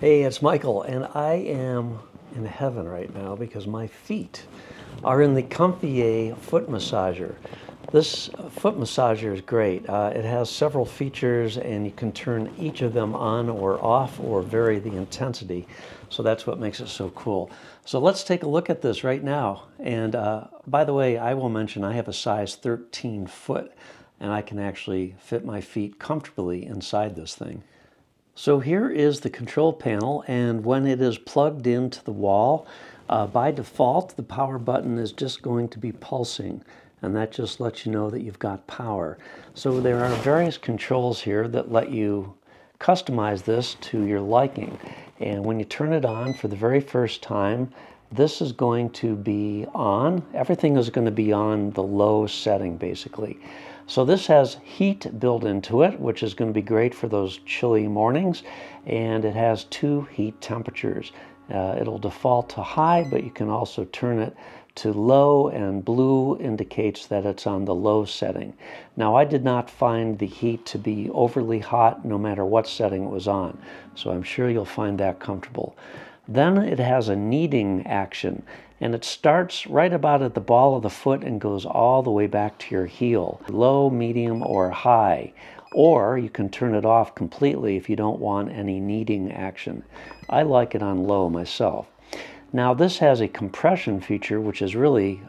Hey, it's Michael, and I am in heaven right now because my feet are in the Comfier Foot Massager. This foot massager is great. It has several features, and you can turn each of them on or off or vary the intensity. So that's what makes it so cool. So let's take a look at this right now. And by the way, I will mention I have a size 13 foot, and I can actually fit my feet comfortably inside this thing. So here is the control panel, and when it is plugged into the wall, by default the power button is just going to be pulsing, and that just lets you know that you've got power. So there are various controls here that let you customize this to your liking, and when you turn it on for the very first time, this is going to be on. Everything is going to be on the low setting basically. So this has heat built into it, which is going to be great for those chilly mornings, and it has two heat temperatures. It'll default to high, but you can also turn it to low, and blue indicates that it's on the low setting. Now, I did not find the heat to be overly hot no matter what setting it was on, so I'm sure you'll find that comfortable. Then it has a kneading action, and it starts right about at the ball of the foot and goes all the way back to your heel. Low, medium, or high. Or you can turn it off completely if you don't want any kneading action. I like it on low myself. Now this has a compression feature, which is really,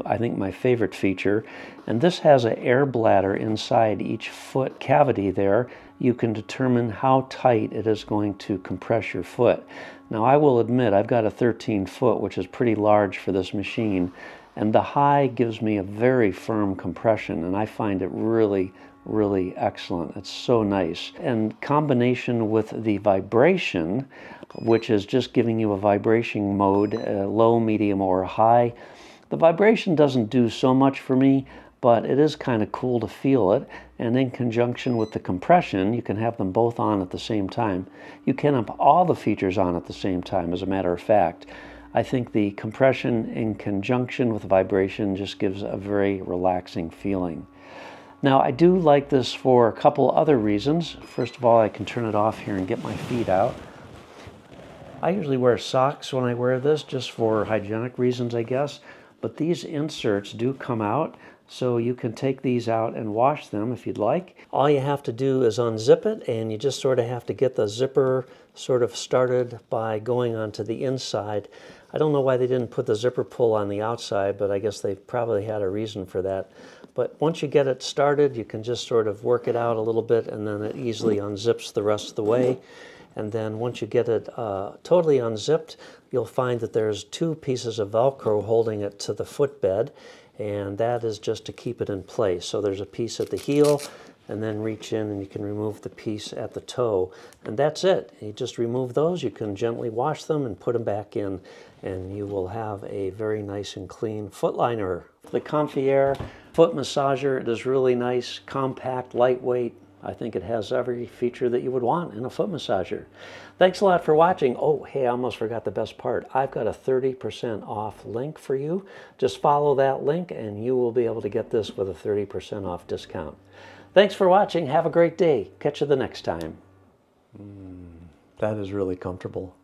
I think, my favorite feature. And this has an air bladder inside each foot cavity there. You can determine how tight it is going to compress your foot. Now I will admit I've got a 13 foot, which is pretty large for this machine. And the high gives me a very firm compression, and I find it really excellent. It's so nice. And combination with the vibration, which is just giving you a vibration mode, low, medium, or high. The vibration doesn't do so much for me, but it is kind of cool to feel it. And in conjunction with the compression, you can have them both on at the same time. You can have all the features on at the same time, as a matter of fact. I think the compression in conjunction with vibration just gives a very relaxing feeling. Now, I do like this for a couple other reasons. First of all, I can turn it off here and get my feet out. I usually wear socks when I wear this, just for hygienic reasons, I guess. But these inserts do come out, so you can take these out and wash them if you'd like. All you have to do is unzip it, and you just sort of have to get the zipper sort of started by going onto the inside. I don't know why they didn't put the zipper pull on the outside, but I guess they probably had a reason for that. But once you get it started, you can just sort of work it out a little bit, and then it easily unzips the rest of the way. And then once you get it totally unzipped, you'll find that there's two pieces of Velcro holding it to the footbed, and that is just to keep it in place. So there's a piece at the heel, and then reach in and you can remove the piece at the toe. And that's it. You just remove those, you can gently wash them and put them back in, and you will have a very nice and clean foot liner. The Comfier Foot Massager, it is really nice, compact, lightweight. I think it has every feature that you would want in a foot massager. Thanks a lot for watching. Oh, hey, I almost forgot the best part. I've got a 30% off link for you. Just follow that link and you will be able to get this with a 30% off discount. Thanks for watching. Have a great day. Catch you the next time. That is really comfortable.